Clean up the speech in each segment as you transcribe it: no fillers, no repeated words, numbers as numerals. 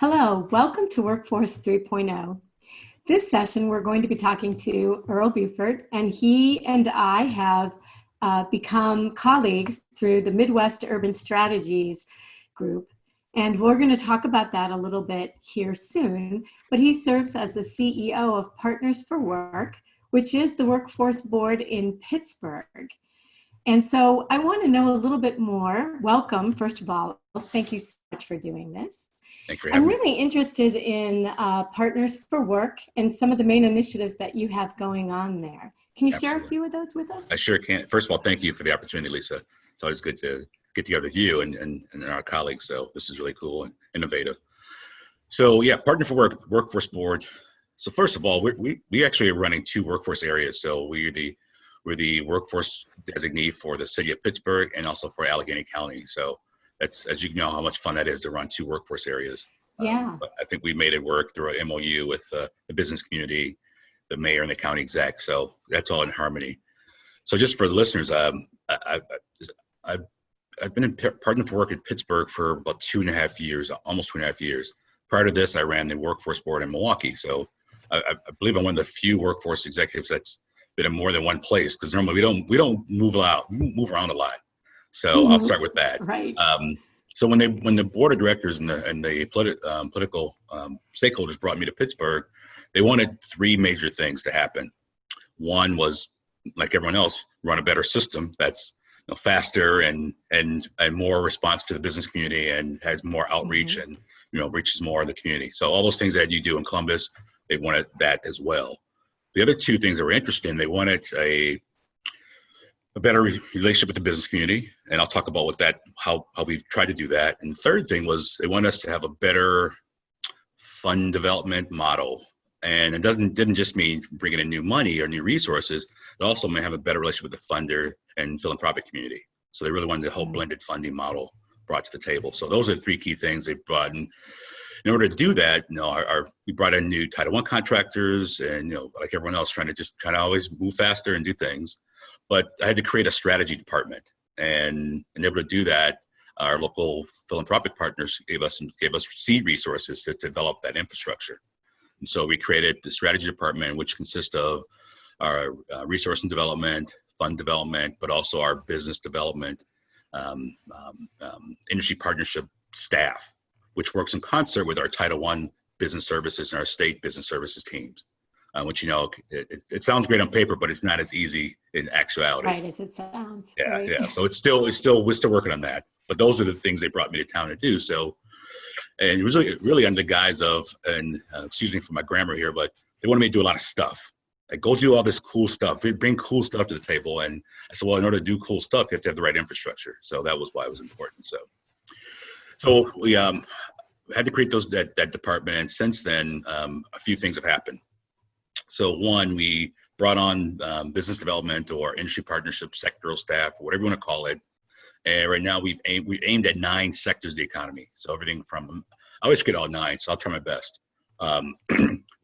Hello, welcome to Workforce 3.0. This session, we're going to be talking to Earl Buford, and he and I have become colleagues through the Midwest Urban Strategies group. And we're going to talk about that a little bit here soon. But he serves as the CEO of Partners for Work, which is the workforce board in Pittsburgh. And so I want to know a little bit more. Welcome, first of all. Thank you so much for doing this. Thanks for having me. I'm really interested in Partners for Work and some of the main initiatives that you have going on there. Can you share a few of those with us? I sure can. First of all, thank you for the opportunity, Lisa. It's always good to get together with you and our colleagues. So this is really cool and innovative. So yeah, Partner for Work, Workforce Board. So first of all, we actually are running two workforce areas. So we're the workforce designee for the city of Pittsburgh and also for Allegheny County. So that's, as you know, how much fun that is to run two workforce areas. Yeah. But I think we made it work through an MOU with the business community, the mayor and the county exec. So that's all in harmony. So just for the listeners, I've been in Partner for Work in Pittsburgh for about 2.5 years, almost 2.5 years. Prior to this, I ran the workforce board in Milwaukee. So I believe I'm one of the few workforce executives that's been in more than one place, because normally we don't move around a lot. So I'll start with that. Right. So when the board of directors and the political stakeholders brought me to Pittsburgh, they wanted three major things to happen. One was, like everyone else, run a better system that's faster and more responsive to the business community and has more outreach and reaches more of the community. So all those things that you do in Columbus, they wanted that as well. The other two things that were interesting, they wanted a better relationship with the business community, and I'll talk about how we've tried to do that. And the third thing was they want us to have a better fund development model. And it didn't just mean bringing in new money or new resources, it also may have a better relationship with the funder and philanthropic community. So they really wanted the whole blended funding model brought to the table. So those are the three key things they brought in. In order to do that, we brought in new Title I contractors, and like everyone else, trying to always move faster and do things. But I had to create a strategy department, and in order to do that, our local philanthropic partners gave us seed resources to develop that infrastructure. And so we created the strategy department, which consists of our resource and development, fund development, but also our business development, industry partnership staff, which works in concert with our Title I business services and our state business services teams. Which, it sounds great on paper, but it's not as easy in actuality. Right, as it sounds. Yeah, right. yeah. So we're still working on that. But those are the things they brought me to town to do. So, and it was really under the guise of, and excuse me for my grammar here, but they wanted me to do a lot of stuff. Like, go do all this cool stuff. Bring cool stuff to the table. And I said, well, in order to do cool stuff, you have to have the right infrastructure. So that was why it was important. So we had to create that department. And since then, a few things have happened. So one, we brought on business development or industry partnership sectoral staff, or whatever you want to call it. And right now we've aimed at 9 sectors of the economy. So everything from, I always get all 9, so I'll try my best.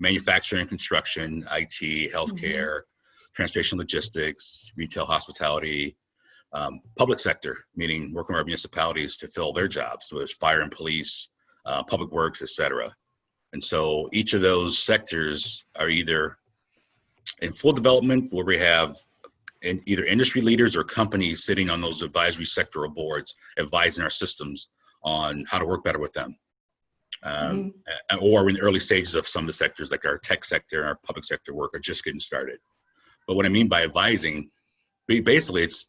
Manufacturing, construction, IT, healthcare, transportation, logistics, retail, hospitality, public sector, meaning working with our municipalities to fill their jobs. So there's fire and police, public works, et cetera. And so each of those sectors are either in full development, where we have either industry leaders or companies sitting on those advisory sectoral boards, advising our systems on how to work better with them. Or in the early stages of some of the sectors, like our tech sector and our public sector work, are just getting started. But what I mean by advising, basically it's,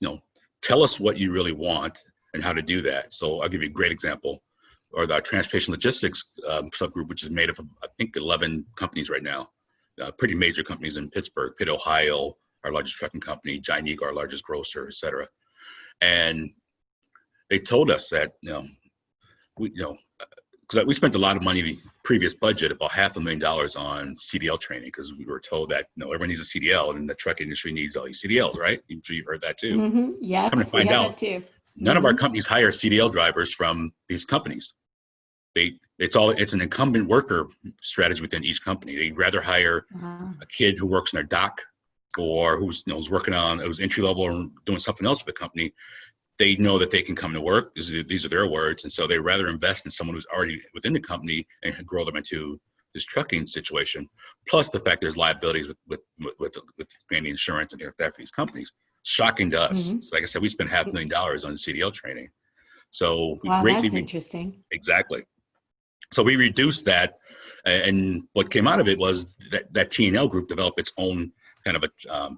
tell us what you really want and how to do that. So I'll give you a great example. Or the transportation logistics subgroup, which is made up of, I think, 11 companies right now, pretty major companies in Pittsburgh, Pitt, Ohio, our largest trucking company, Giant Eagle, our largest grocer, et cetera. And they told us that, because we spent a lot of money in the previous budget, about $500,000 on CDL training, because we were told that, everyone needs a CDL, and the truck industry needs all these CDLs, right? I'm sure you've heard that too. Yeah, Come to find out, too. None of our companies hire CDL drivers from these companies. It's an incumbent worker strategy within each company. They'd rather hire a kid who works in their dock, or who's working on, who's entry level and doing something else for the company, they know that they can come to work. These are their words. And so they rather invest in someone who's already within the company and grow them into this trucking situation. Plus the fact there's liabilities with any insurance and theft for these companies. Shocking to us. Mm-hmm. So like I said, we spent $500,000 on CDL training. So we Wow, greatly that's interesting. Exactly. So we reduced that, and what came out of it was that T&L group developed its own kind of a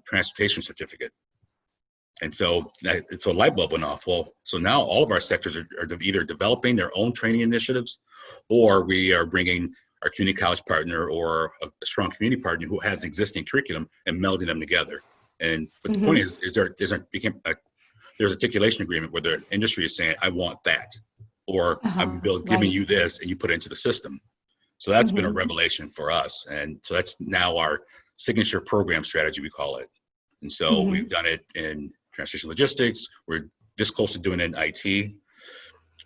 transportation certificate. And so a light bulb went off. Well, so now all of our sectors are either developing their own training initiatives, or we are bringing our community college partner or a strong community partner who has an existing curriculum and melding them together. But the point is there's articulation agreement where the industry is saying, I want that, or I'm giving you this and you put it into the system. So that's been a revelation for us. And so that's now our signature program strategy, we call it. And so we've done it in transportation logistics. We're this close to doing it in IT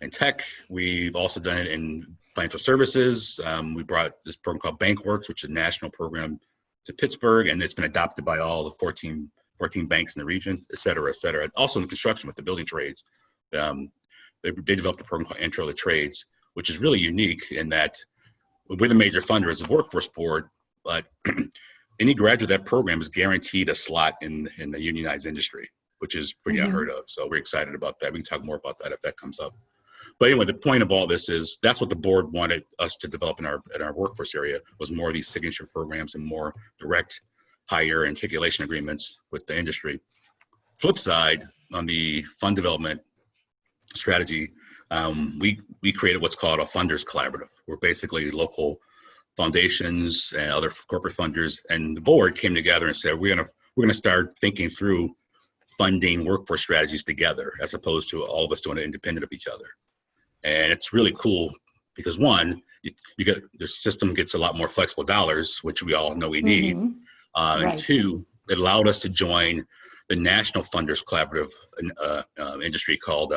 and tech. We've also done it in financial services. We brought this program called BankWorks, which is a national program, to Pittsburgh, and it's been adopted by all the 14 banks in the region, et cetera, et cetera. And also in construction with the building trades. They developed a program called Intro to Trades, which is really unique in that we're the major funder as a workforce board, but any graduate of that program is guaranteed a slot in the unionized industry, which is pretty unheard of. So we're excited about that. We can talk more about that if that comes up. But anyway, the point of all this is that's what the board wanted us to develop in our workforce area, was more of these signature programs and more direct hire and articulation agreements with the industry. Flip side, on the fund development strategy, we created what's called a funders collaborative. We're basically local foundations and other corporate funders, and the board came together and said, we're gonna start thinking through funding workforce strategies together, as opposed to all of us doing it independent of each other. And it's really cool because one, you get the system gets a lot more flexible dollars, which we all know we need. And two, it allowed us to join the National Funders Collaborative industry called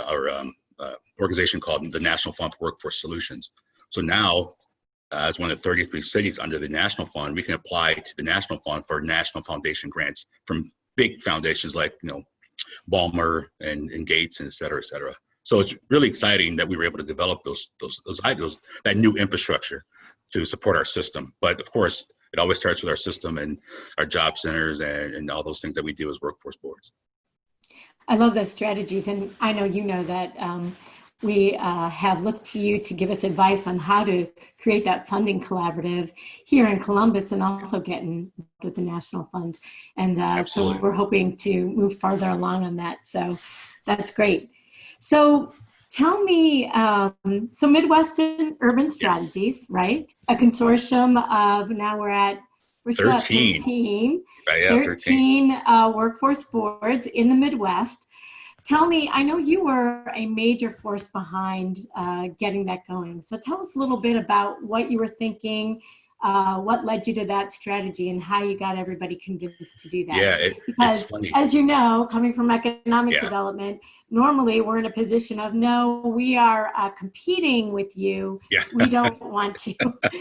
organization called the National Fund for Workforce Solutions. So now, as one of the 33 cities under the National Fund, we can apply to the National Fund for national foundation grants from big foundations like Ballmer and Gates and et cetera, et cetera. So it's really exciting that we were able to develop those that new infrastructure to support our system. But of course, it always starts with our system and our job centers and all those things that we do as workforce boards. I love those strategies. And I know you know that we have looked to you to give us advice on how to create that funding collaborative here in Columbus and also getting with the National Fund. And so we're hoping to move farther along on that. So that's great. So tell me, so Midwestern Urban Strategies, right? A consortium of, now we're still at 13. Right, yeah, 13 workforce boards in the Midwest. Tell me, I know you were a major force behind getting that going. So tell us a little bit about what you were thinking, what led you to that strategy, and how you got everybody convinced to do that. Yeah, because it's funny. As you know, coming from economic development, normally we're in a position of, no, we are competing with you. Yeah. We don't want to.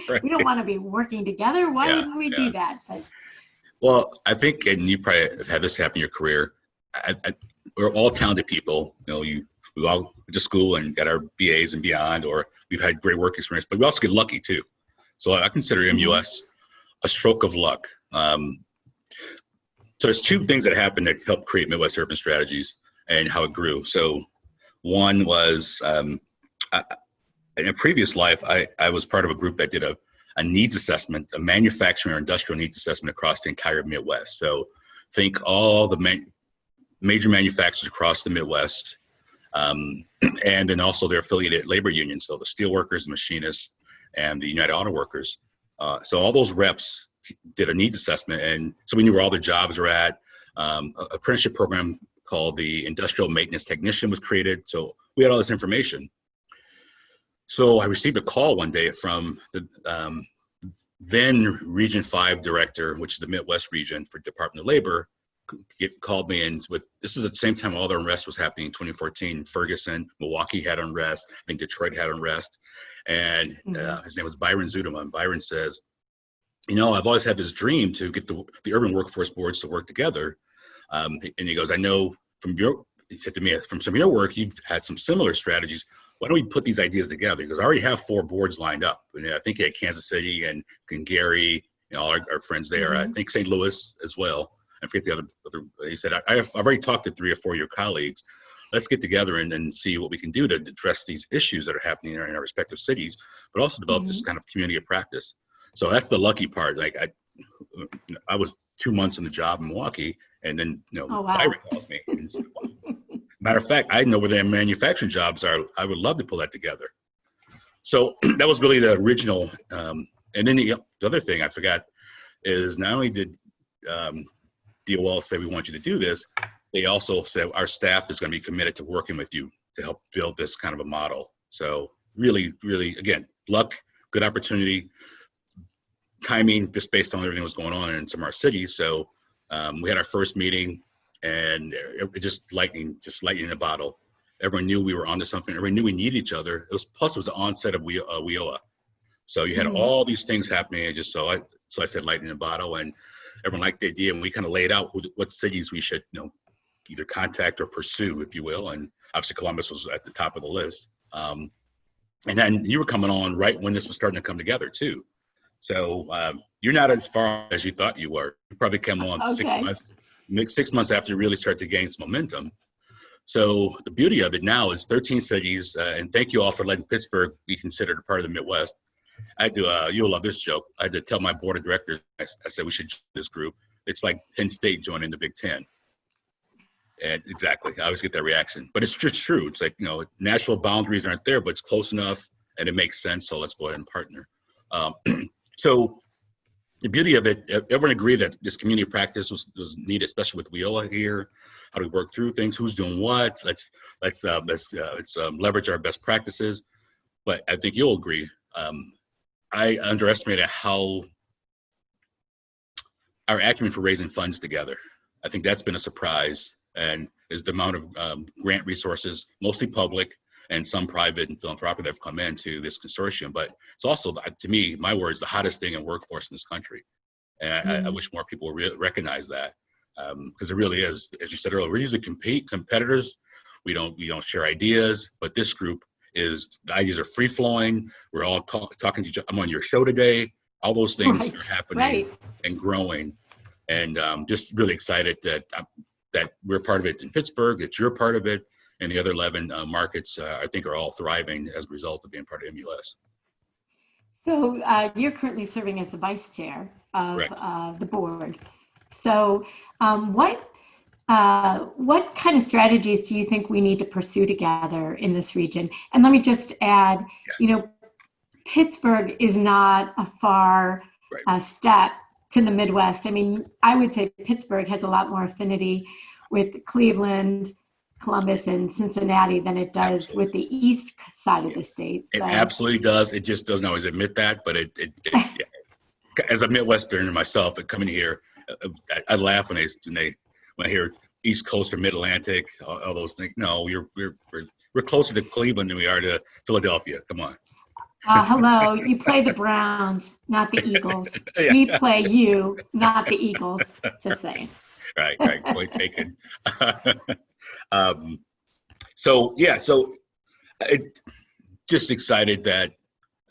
Right. We don't want to be working together. Why wouldn't we do that? But, well, I think, and you probably have had this happen in your career, we're all talented people. We all went to school and got our BAs and beyond, or we've had great work experience, but we also get lucky too. So I consider MUS a stroke of luck. So there's two things that happened that helped create Midwest Urban Strategies and how it grew. So one was, in a previous life, I was part of a group that did a needs assessment, a manufacturing or industrial needs assessment across the entire Midwest. So think all the major manufacturers across the Midwest, and then also their affiliated labor unions, so the steelworkers, machinists, and the United Auto Workers. So all those reps did a needs assessment, and so we knew where all the jobs were at. An apprenticeship program called the Industrial Maintenance Technician was created, so we had all this information. So I received a call one day from the then Region 5 director, which is the Midwest region for Department of Labor, called me, and this is at the same time all the unrest was happening in 2014. Ferguson, Milwaukee had unrest. I think Detroit had unrest. And his name was Byron Zudema. And Byron says, I've always had this dream to get the urban workforce boards to work together. And he goes, I know from he said to me, from some of your work, you've had some similar strategies. Why don't we put these ideas together? Because I already have 4 boards lined up. And I think he had Kansas City and Gary, all our friends there. I think St. Louis as well. I forget the other. He said, I've already talked to 3 or 4 of your colleagues. Let's get together and then see what we can do to address these issues that are happening in our respective cities, but also develop this kind of community of practice. So that's the lucky part. Like I was 2 months in the job in Milwaukee, and then Byron calls me. And said, wow. Matter of fact, I know where their manufacturing jobs are. I would love to pull that together. So that was really the original. And then the other thing I forgot is not only did DOL say we want you to do this, they also said our staff is going to be committed to working with you to help build this kind of a model. So really, really, again, luck, good opportunity, timing, just based on everything that was going on in some of our cities. So we had our first meeting, and it just lightning in a bottle. Everyone knew we were onto something. Everyone knew we needed each other. Plus, it was the onset of WIOA. So you had all these things happening, and so I said lightning in a bottle, and everyone liked the idea, and we kind of laid out what cities we should either contact or pursue, if you will. And obviously Columbus was at the top of the list. And then you were coming on right when this was starting to come together too. So you're not as far as you thought you were. You probably came on 6 months after you really start to gain some momentum. So the beauty of it now is 13 cities, and thank you all for letting Pittsburgh be considered a part of the Midwest. I had to, you'll love this joke. I had to tell my board of directors, I said we should join this group. It's like Penn State joining the Big Ten. And exactly, I always get that reaction, but it's just true. It's like, national boundaries aren't there, but it's close enough and it makes sense. So let's go ahead and partner. So the beauty of it, everyone agreed that this community practice was needed, especially with WIOA here. How do we work through things? Who's doing what? Let's leverage our best practices. But I think you'll agree. I underestimated how our acumen for raising funds together. I think that's been a surprise. And is the amount of grant resources, mostly public and some private and philanthropic, that have come into this consortium. But it's also, to me, my words, the hottest thing in workforce in this country. And I wish more people would recognize that, because it really is. As you said earlier, we're usually competitors. We don't share ideas, but this group the ideas are free flowing. We're all talking to each other. I'm on your show today. All those things are happening and growing, and just really excited that we're part of it in Pittsburgh, that you're part of it, and the other 11 markets, I think, are all thriving as a result of being part of MUS. So you're currently serving as the vice chair of the board. So what kind of strategies do you think we need to pursue together in this region? And let me just add, Pittsburgh is not a far step to the Midwest. I mean, I would say Pittsburgh has a lot more affinity with Cleveland, Columbus, and Cincinnati than it does with the east side of the state. So. It absolutely does. It just doesn't always admit that, but it as a Midwesterner myself, coming here, I laugh when I hear East Coast or Mid-Atlantic, all those things. No, we're closer to Cleveland than we are to Philadelphia. Come on. Hello, you play the Browns, not the Eagles. We play you, not the Eagles. Just saying. Right. Point taken. So just excited that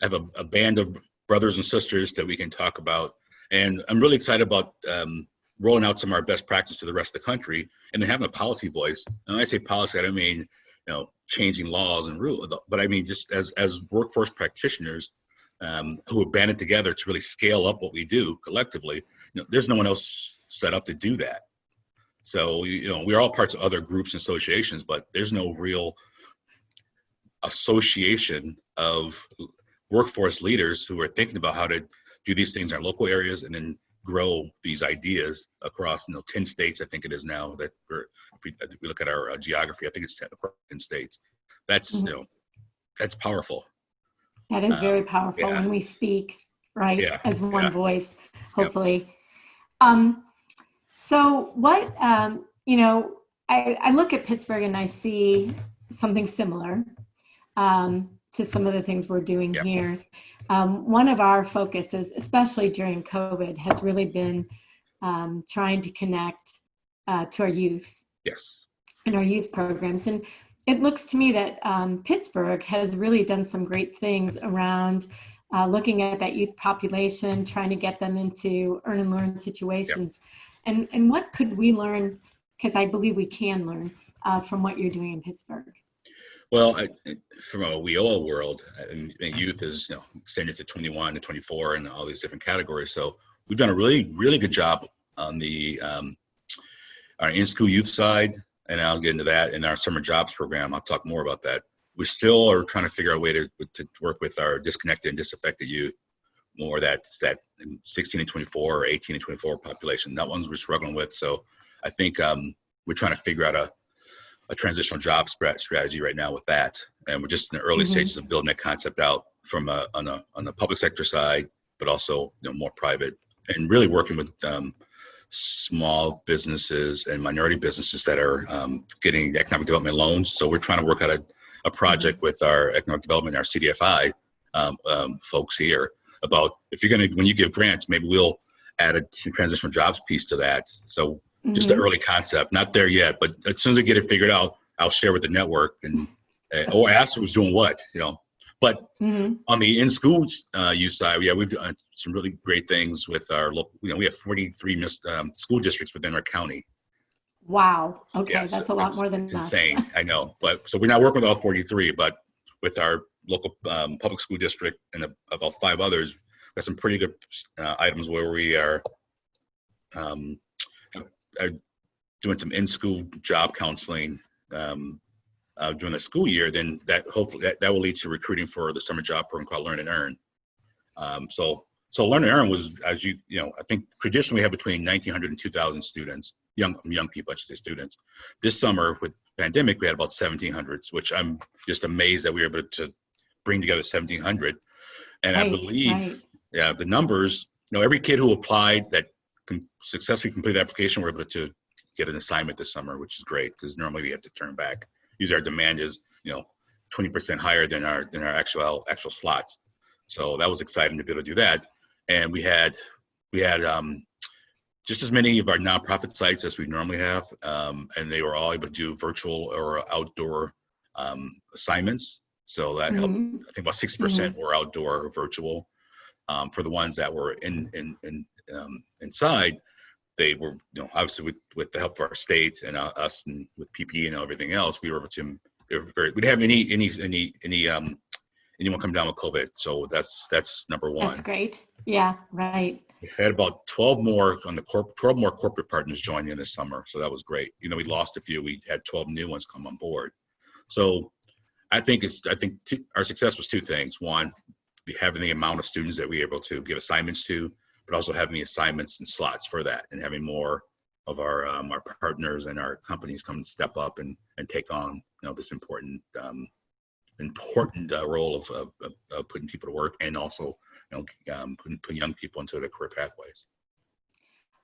I have a band of brothers and sisters that we can talk about, and I'm really excited about rolling out some of our best practice to the rest of the country, and then having a policy voice. And when I say policy, I don't mean changing laws and rules, but I mean just as workforce practitioners who have banded together to really scale up what we do collectively. There's no one else set up to do that. So we're all parts of other groups and associations, but there's no real association of workforce leaders who are thinking about how to do these things in our local areas and then grow these ideas across 10 states. I think it is now that if we look at our geography, I think it's 10 states. That's that's powerful. That is very powerful when we speak as one voice, hopefully. So what I look at Pittsburgh and I see something similar to some of the things we're doing here. One of our focuses, especially during COVID, has really been trying to connect to our youth. Yes. in our youth programs. And it looks to me that Pittsburgh has really done some great things around looking at that youth population, trying to get them into earn and learn situations. And what could we learn, because I believe we can learn from what you're doing in Pittsburgh? Well, from a WIOA world, and youth is extended to 21 to 24 and all these different categories. So we've done a really, really good job on the our in-school youth side, and I'll get into that in our summer jobs program. I'll talk more about that. We still are trying to figure out a way to work with our disconnected and disaffected youth, more that 16 to 24 or 18 to 24 population. That one's we're struggling with. So I think we're trying to figure out a transitional job strategy right now with that, and we're just in the early stages of building that concept out from on the public sector side, but also more private, and really working with small businesses and minority businesses that are getting economic development loans. So we're trying to work out a project with our economic development, our CDFI folks here about if you're when you give grants, maybe we'll add a transitional jobs piece to that. So just the early concept, not there yet, but as soon as I get it figured out, I'll share with the network and or ask who's doing what, But on the in-school youth side, we've done some really great things with our local. We have 43 school districts within our county. Wow. Okay, that's a lot more than it's us. Insane. I know, but so we're not working with all 43, but with our local public school district and about 5 others, we've got some pretty good items where we are doing some in-school job counseling during the school year. Then that hopefully that will lead to recruiting for the summer job program called Learn and Earn. So Learn and Earn was, as I think traditionally we have between 1,900 and 2,000 students, young people, I should say students. This summer with pandemic, we had about 1,700, which I'm just amazed that we were able to bring together 1,700. And I believe, the numbers, every kid who applied that successfully completed the application, we're able to get an assignment this summer, which is great because normally we have to turn back. Usually our demand is, 20% higher than our actual slots. So that was exciting to be able to do that. And we had just as many of our nonprofit sites as we normally have, and they were all able to do virtual or outdoor assignments. So that helped. I think about 60% were outdoor or virtual. For the ones that were inside, they were, obviously with the help of our state and us and with PPE and everything else, we were able to. We didn't have anyone come down with COVID. So that's number one. That's great. Yeah, right. We had about 12 more corporate partners join in this summer. So that was great. We lost a few. We had 12 new ones come on board. So I think our success was 2 things. One, having the amount of students that we were able to give assignments to, but also having the assignments and slots for that, and having more of our partners and our companies come step up and take on this important role of putting people to work, and also putting young people into their career pathways.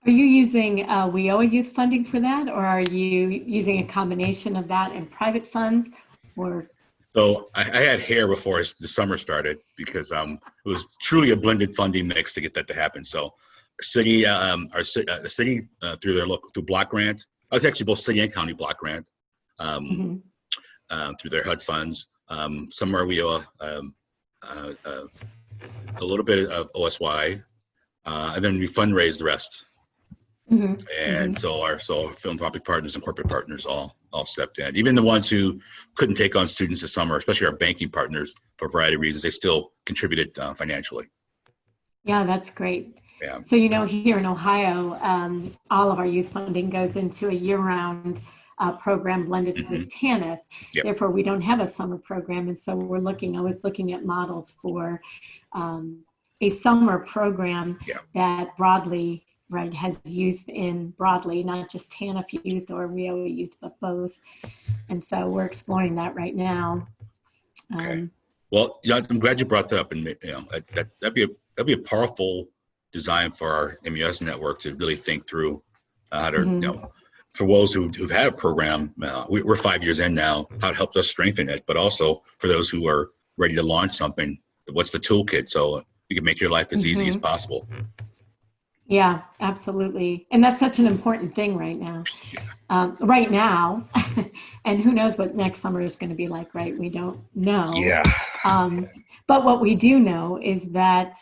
Are you using WIOA youth funding for that, or are you using a combination of that and private funds, or? So I had hair before the summer started because it was truly a blended funding mix to get that to happen. So the city through block grant. I was actually both city and county block grant through their HUD funds. Some are WIOA, a little bit of OSY, and then we fundraise the rest. And so our philanthropic partners and corporate partners all stepped in. Even the ones who couldn't take on students this summer, especially our banking partners, for a variety of reasons, they still contributed financially. Yeah, that's great. Yeah. So, here in Ohio, all of our youth funding goes into a year-round program blended with TANF. Yep. Therefore, we don't have a summer program. And so I was looking at models for a summer program that broadly, has youth in broadly, not just TANF youth or WIOA youth, but both. And so we're exploring that right now. Okay. Well, I'm glad you brought that up, and that'd be a powerful design for our MUS network to really think through how to, for those who've had a program, we're 5 years in now, how it helped us strengthen it, but also for those who are ready to launch something, what's the toolkit so you can make your life as easy as possible. Yeah, absolutely. And that's such an important thing right now. Right now, and who knows what next summer is going to be like, right? We don't know. Yeah. Um, but what we do know is that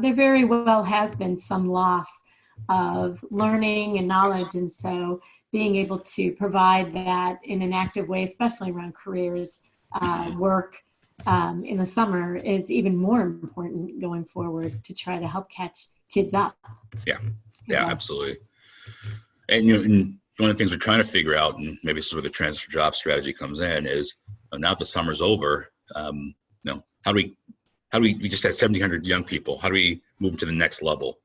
there very well has been some loss of learning and knowledge. And so being able to provide that in an active way, especially around careers, work in the summer, is even more important going forward to try to help catch kids up. Yeah. I Yeah, guess. absolutely. And you know, and one of the things we're trying to figure out, and maybe this is where the transfer job strategy comes in, is now that the summer's over, how do we just had 1,700 young people? How do we move them to the next level?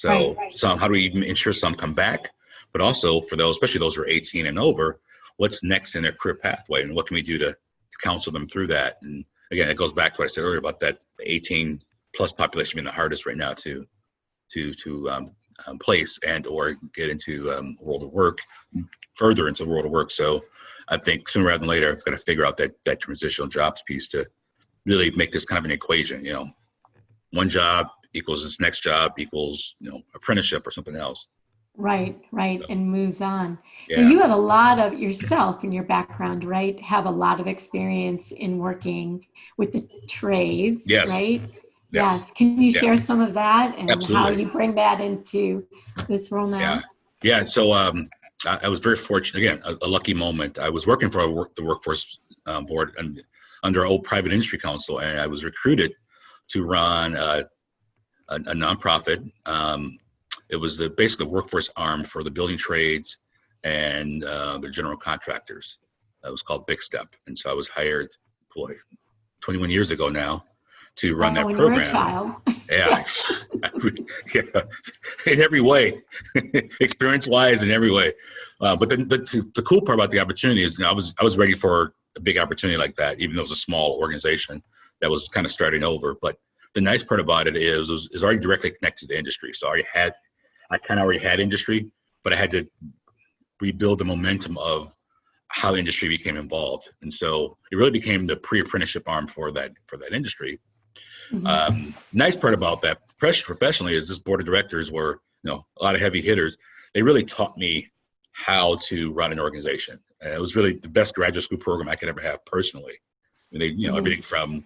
Right. So, how do we ensure some come back, but also for those, especially those who are 18 and over, what's next in their career pathway, and what can we do to counsel them through that? And again, it goes back to what I said earlier about that 18 plus population being the hardest right now to place and or get into world of work, further into the world of work. So I think sooner rather than later, I've got to figure out that transitional jobs piece to really make this kind of an equation. One job equals this next job equals apprenticeship or something else. Right, right, So, and moves on. Now, yeah. you have a lot of yourself in your background, right? Have a lot of experience in working with the trades, Yes. right? Yes. Yes. Can you Yeah. share some of that and how Absolutely. you bring that into this role Yeah. now? Yeah. So I was very fortunate. Again, a lucky moment. I was working for the workforce board and under old private industry council, and I was recruited to run a nonprofit. It was basically the workforce arm for the building trades and the general contractors. It was called Big Step, and so I was hired, 21 years ago now, to run Oh, that when you were a program. child. Yeah, yeah, in every way, experience-wise, in every way. But the cool part about the opportunity is, I was ready for a big opportunity like that, even though it was a small organization that was kind of starting over. But the nice part about it is already directly connected to industry. So I kind of already had industry, but I had to rebuild the momentum of how industry became involved, and so it really became the pre-apprenticeship arm for that industry. Mhm. Nice part about that professionally is this board of directors were, a lot of heavy hitters. They really taught me how to run an organization. And it was really the best graduate school program I could ever have personally. And they, Mhm. everything from,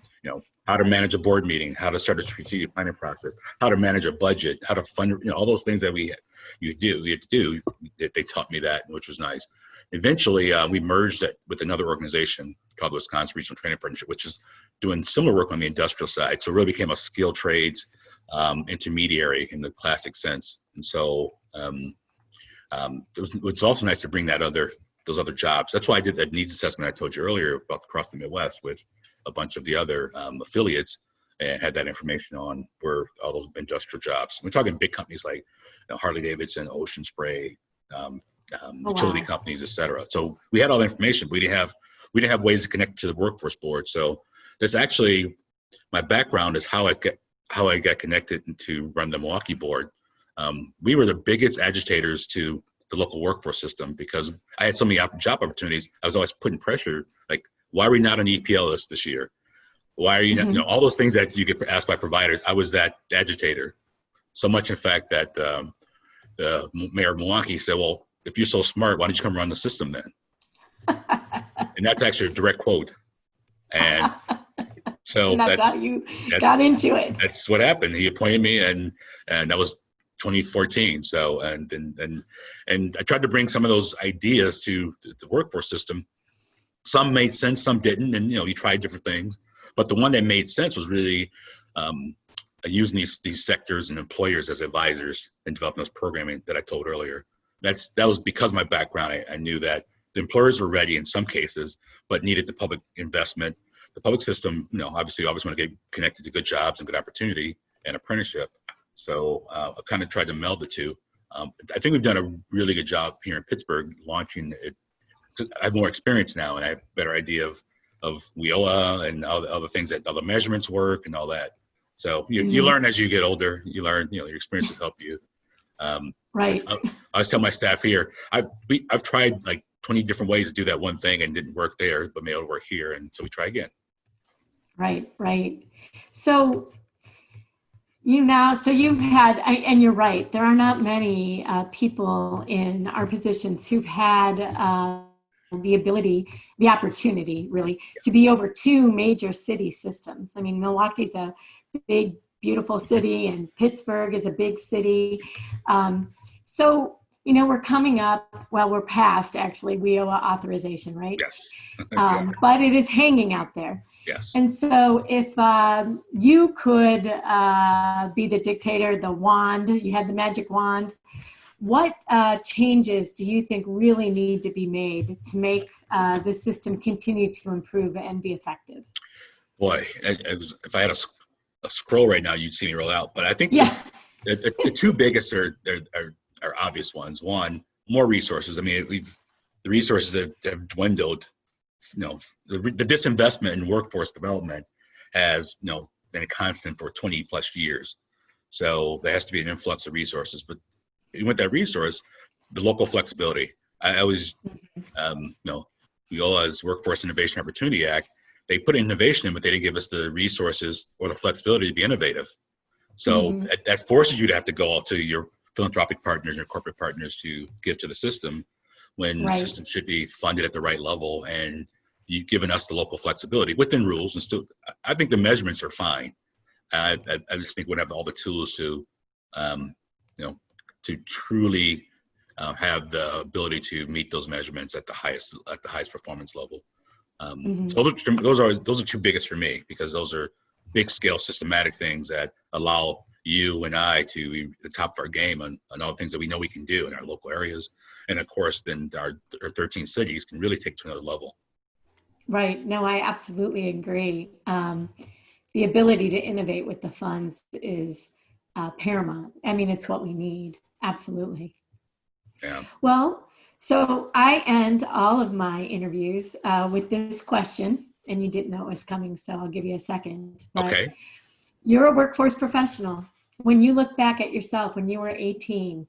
how to manage a board meeting, how to start a strategic planning process, how to manage a budget, how to fund, all those things that you had to do. They taught me that, which was nice. Eventually, we merged it with another organization called the Wisconsin Regional Training Partnership, which is doing similar work on the industrial side. So it really became a skilled trades intermediary in the classic sense. And so it was also nice to bring those other jobs. That's why I did that needs assessment I told you earlier about across the Midwest with a bunch of the other affiliates, and had that information on where all those industrial jobs. We're talking big companies like Harley Davidson, Ocean Spray, Oh, utility wow. companies, et cetera. So we had all the information. We didn't have ways to connect to the workforce board. So that's actually my background, is how I got connected to run the Milwaukee board. We were the biggest agitators to the local workforce system because I had so many job opportunities. I was always putting pressure, like, why are we not on the EPL list this year? Why are you not, Mhm. all those things that you get asked by providers. I was that agitator. So much, in fact, that the mayor of Milwaukee said, well, if you're so smart, why don't you come run the system then? And that's actually a direct quote. And And so that's that's how you got that's into it. that's what happened. He appointed me, and that was 2014. So and I tried to bring some of those ideas to the workforce system. Some made sense, some didn't, and you tried different things. But the one that made sense was really using these sectors and employers as advisors and developing this programming that I told earlier. That was because of my background. I knew that the employers were ready in some cases, but needed the public investment. The public system, obviously, always want to get connected to good jobs and good opportunity and apprenticeship. So I kind of tried to meld the two. I think we've done a really good job here in Pittsburgh launching it. I have more experience now, and I have a better idea of WIOA and all the other things, that all the measurements work and all that. So you Mhm. learn as you get older. You learn, your experiences help you. Um, Right. I always tell my staff here, I've tried like 20 different ways to do that one thing and didn't work there, but maybe it'll work here, and so we try again. Right, right. So So you've had, and you're right, there are not many people in our positions who've had the ability, the opportunity really, to be over two major city systems. I mean, Milwaukee's a big, beautiful city, and Pittsburgh is a big city. So, we're coming up, well, we're past actually WIOA authorization, right? Yes. But it is hanging out there. Yes. And so if you could be the dictator, the wand, you had the magic wand, what changes do you think really need to be made to make the system continue to improve and be effective? Boy, if I had a scroll right now, you'd see me roll out. But I think the two biggest are obvious ones. One, more resources. I mean, the resources have dwindled. The disinvestment in workforce development has been a constant for 20 plus years. So there has to be an influx of resources. But with that resource, the local flexibility. I always, WIOA's Workforce Innovation Opportunity Act, they put innovation in, but they didn't give us the resources or the flexibility to be innovative. So that forces you to have to go out to your philanthropic partners, your corporate partners to give to the system when the system should be funded at the right level, and you've given us the local flexibility within rules. And still, I think the measurements are fine. I just think we have all the tools to, to truly have the ability to meet those measurements at the highest performance level. So those are two biggest for me, because those are big scale systematic things that allow you and I to be the top of our game on all the things that we know we can do in our local areas. And of course, then our 13 cities can really take to another level. Right. No, I absolutely agree. The ability to innovate with the funds is paramount. I mean, it's what we need. Absolutely. Yeah. Well, so I end all of my interviews with this question, and you didn't know it was coming, so I'll give you a second. But okay. You're a workforce professional. When you look back at yourself when you were 18,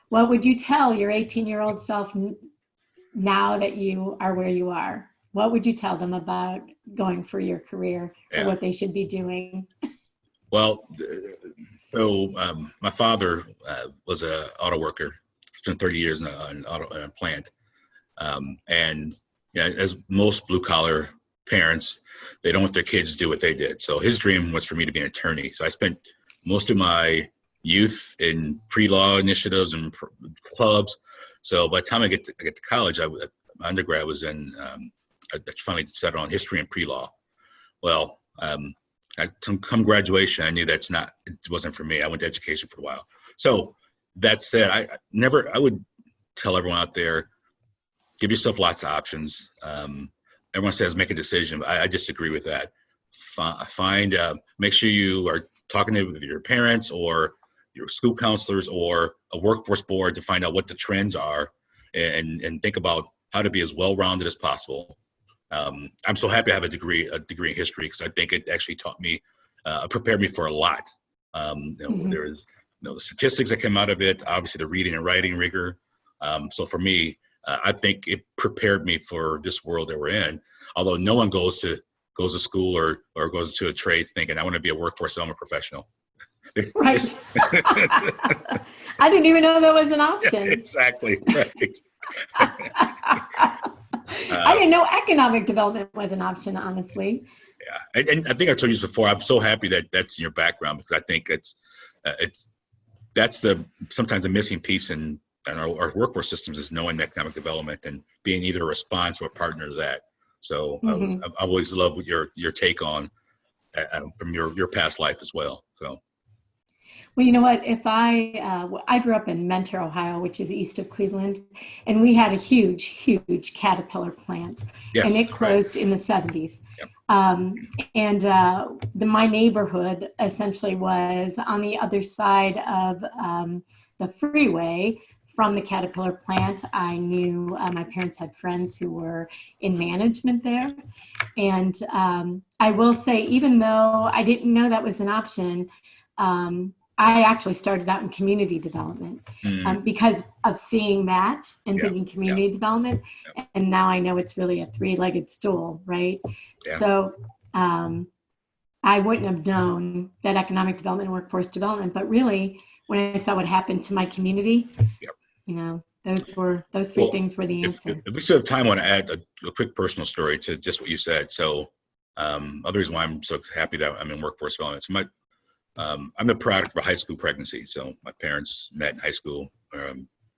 what would you tell your 18-year-old self now that you are where you are? What would you tell them about going for your career or what they should be doing? Well, so my father was an auto worker. Spent 30 years in a plant. And as most blue collar parents, they don't want their kids to do what they did. So his dream was for me to be an attorney. So I spent most of my youth in pre-law initiatives and clubs. So by the time I get to college, my undergrad was in, I finally settled on history and pre-law. Well, come graduation, I knew it wasn't for me. I went to education for a while. So that said, I would tell everyone out there, give yourself lots of options. Everyone says make a decision, but I disagree with that. Make sure you are talking with your parents or your school counselors or a workforce board to find out what the trends are, and think about how to be as well-rounded as possible. I'm so happy I have a degree in history, because I think it actually prepared me for a lot. There is the statistics that came out of it, obviously the reading and writing rigor. So for me, I think it prepared me for this world that we're in. Although no one goes to school or goes to a trade thinking I want to be a workforce development professional. Right. I didn't even know that was an option. Exactly. Right. I didn't know economic development was an option, honestly. Yeah, and I think I told you this before. I'm so happy that that's in your background, because I think that's sometimes the missing piece in our workforce systems, is knowing economic development and being either a response or a partner to that. So I always love your take on from your past life as well. So. Well, you know what? If I grew up in Mentor, Ohio, which is east of Cleveland, and we had a huge Caterpillar plant, and it closed in the 70s. Yep. My neighborhood essentially was on the other side of the freeway from the Caterpillar plant. I knew my parents had friends who were in management there. And I will say, even though I didn't know that was an option, I actually started out in community development because of seeing that and thinking community development. And now I know it's really a three-legged stool, right? Yeah. So I I wouldn't have known that economic development and workforce development, but really when I saw what happened to my community, Yep. you know, those three things were the answer. If we still have time, I want to add a quick personal story to just what you said. So other reason why I'm so happy that I'm in workforce development. So I'm a product of a high school pregnancy. So my parents met in high school,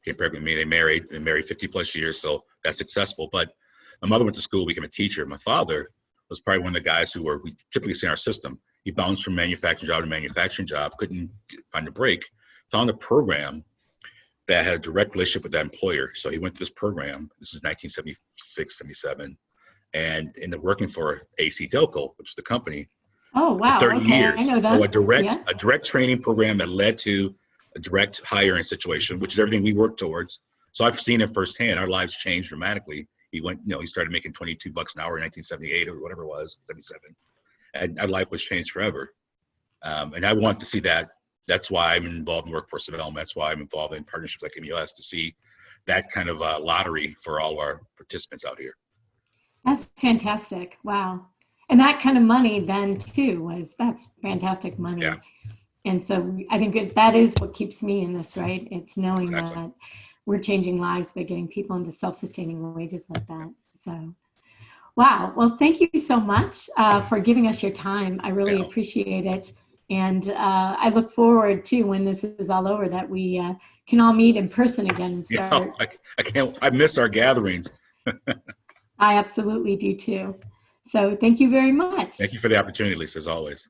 came pregnant with me. They married 50 plus years. So that's successful. But my mother went to school, became a teacher. My father was probably one of the guys we typically see in our system. He bounced from manufacturing job to manufacturing job, couldn't find a break, found a program that had a direct relationship with that employer. So he went to this program. This is 1976, 77, and ended up working for AC Delco, which is the company, Oh, for wow. 30 Okay. years. I know that. So Yeah. a direct training program that led to a direct hiring situation, which is everything we work towards. So I've seen it firsthand. Our lives changed dramatically. He started making $22 an hour in 1978 or whatever it was, 77. And our life was changed forever. And I want to see that. That's why I'm involved in workforce development. That's why I'm involved in partnerships like MELS, to see that kind of lottery for all our participants out here. That's fantastic. Wow. And that kind of money then too that's fantastic money. Yeah. And so I think that is what keeps me in this, right? It's knowing Exactly. that we're changing lives by getting people into self-sustaining wages like that. So, wow. Well, thank you so much for giving us your time. I really appreciate it. And I look forward to, when this is all over, that we can all meet in person again and start. Yeah, I miss our gatherings. I absolutely do too. So thank you very much. Thank you for the opportunity, Lisa, as always.